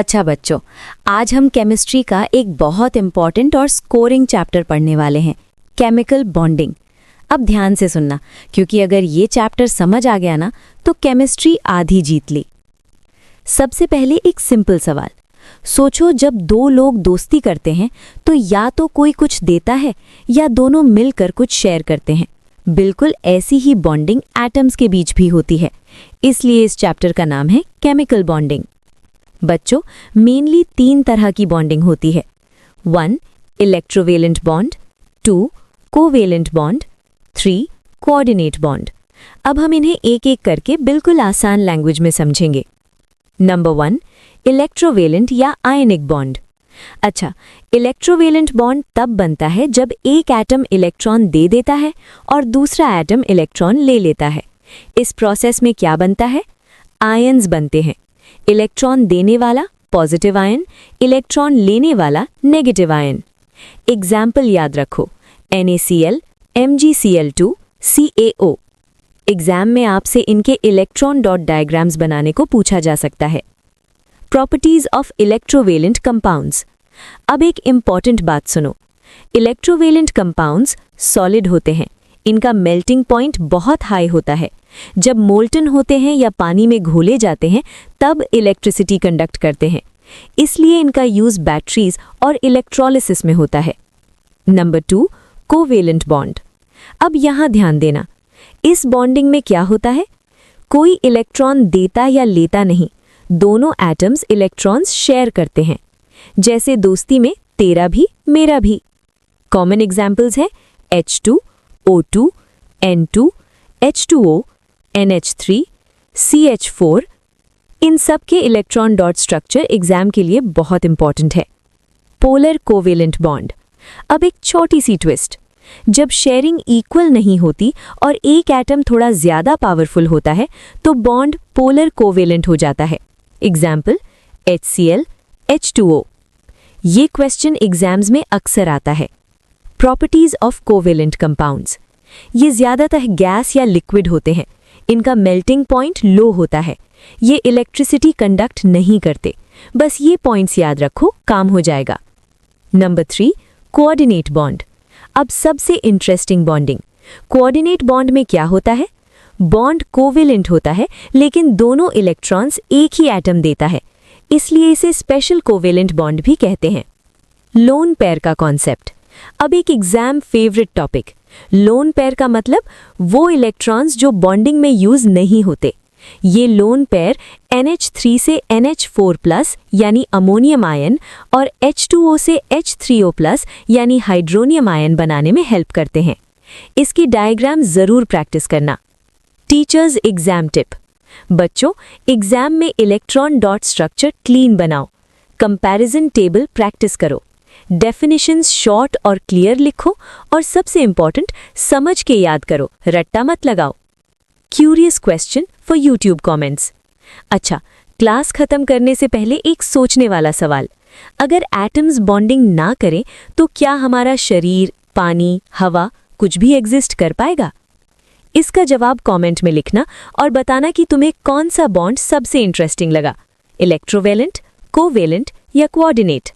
अच्छा बच्चों, आज हम केमिस्ट्री का एक बहुत इम्पॉर्टेंट और स्कोरिंग चैप्टर पढ़ने वाले हैं, केमिकल बॉन्डिंग। अब ध्यान से सुनना, क्योंकि अगर ये चैप्टर समझ आ गया ना तो केमिस्ट्री आधी जीत ली। सबसे पहले एक सिंपल सवाल सोचो, जब दो लोग दोस्ती करते हैं तो या तो कोई कुछ देता है या दोनों मिलकर कुछ शेयर करते हैं। बिल्कुल ऐसी ही बॉन्डिंग एटम्स के बीच भी होती है, इसलिए इस चैप्टर का नाम है केमिकल बॉन्डिंग। बच्चों, मेनली 3 तरह की बॉन्डिंग होती है। 1 electrovalent bond, 2 covalent bond, 3 coordinate bond. अब हम इन्हें एक एक करके बिल्कुल आसान लैंग्वेज में समझेंगे। नंबर 1 इलेक्ट्रोवेलेंट या आयनिक बॉन्ड। अच्छा, इलेक्ट्रोवेलेंट बॉन्ड तब बनता है जब एक एटम इलेक्ट्रॉन दे देता है और दूसरा एटम इलेक्ट्रॉन ले लेता है। इस प्रोसेस में क्या बनता है? आयन्स बनते हैं। इलेक्ट्रॉन देने वाला पॉजिटिव आयन, इलेक्ट्रॉन लेने वाला नेगेटिव आयन। एग्जाम्पल याद रखो, NaCl, MgCl2, CaO। एग्जाम में आपसे इनके इलेक्ट्रॉन डॉट डायग्राम्स बनाने को पूछा जा सकता है। Properties of electrovalent compounds. अब एक इम्पॉर्टेंट बात सुनो, इलेक्ट्रोवेलेंट कंपाउंड्स सॉलिड होते हैं। इनका मेल्टिंग पॉइंट बहुत हाई होता है। जब मोल्टन होते हैं या पानी में घोले जाते हैं तब इलेक्ट्रिसिटी कंडक्ट करते हैं, इसलिए इनका यूज बैटरीज और इलेक्ट्रोलिसिस में होता है। Number 2 covalent bond. अब यहाँ ध्यान देना, इस बॉन्डिंग में क्या होता है? कोई इलेक्ट्रॉन देता या लेता नहीं, दोनों एटम्स इलेक्ट्रॉन्स शेयर करते हैं। जैसे दोस्ती में तेरा भी मेरा भी। कॉमन एग्जाम्पल्स हैं H2, O2, N2, H2O, NH3, CH4। इन सब के इलेक्ट्रॉन डॉट स्ट्रक्चर एग्जाम के लिए बहुत इंपॉर्टेंट है। Polar covalent bond. अब एक छोटी सी ट्विस्ट, जब शेयरिंग इक्वल नहीं होती और एक एटम थोड़ा ज्यादा पावरफुल होता है तो बॉन्ड पोलर कोवेलेंट हो जाता है। Example HCl, H2O। ये क्वेश्चन एग्जाम्स में अक्सर आता है। Properties of covalent compounds. ये ज्यादातर गैस या लिक्विड होते हैं। इनका मेल्टिंग पॉइंट लो होता है। ये इलेक्ट्रिसिटी कंडक्ट नहीं करते। बस ये पॉइंट्स याद रखो, काम हो जाएगा। Number 3 coordinate bond. अब सबसे इंटरेस्टिंग बॉन्डिंग। कोऑर्डिनेट बॉन्ड में क्या होता है? बॉन्ड कोवेलेंट होता है लेकिन दोनों इलेक्ट्रॉन्स एक ही एटम देता है, इसलिए इसे स्पेशल कोवेलेंट बॉन्ड भी कहते हैं। लोन पेयर का कॉन्सेप्ट। अब एक exam favourite topic. Lone pair का मतलब वो इलेक्ट्रॉन्स जो बॉन्डिंग में यूज नहीं होते। ये लोन पेयर NH3 से NH4+ यानी अमोनियम आयन और H2O से H3O+ यानी हाइड्रोनियम आयन बनाने में हेल्प करते हैं। इसकी डायग्राम जरूर प्रैक्टिस करना। Teachers exam tip. बच्चों, एग्जाम में इलेक्ट्रॉन डॉट स्ट्रक्चर क्लीन बनाओ। कंपैरिजन टेबल प्रैक्टिस करो। डेफिनेशंस शॉर्ट और क्लियर लिखो और सबसे इंपॉर्टेंट समझ के याद करो, रट्टा मत लगाओ। Curious question for YouTube comments. अच्छा, क्लास खत्म करने से पहले एक सोचने वाला सवाल, अगर एटम्स बॉन्डिंग ना करें तो क्या हमारा शरीर, पानी, हवा कुछ भी एग्जिस्ट कर पाएगा? इसका जवाब कमेंट में लिखना और बताना कि तुम्हें कौन सा बॉन्ड सबसे इंटरेस्टिंग लगा, इलेक्ट्रोवेलेंट, कोवेलेंट या कोऑर्डिनेट।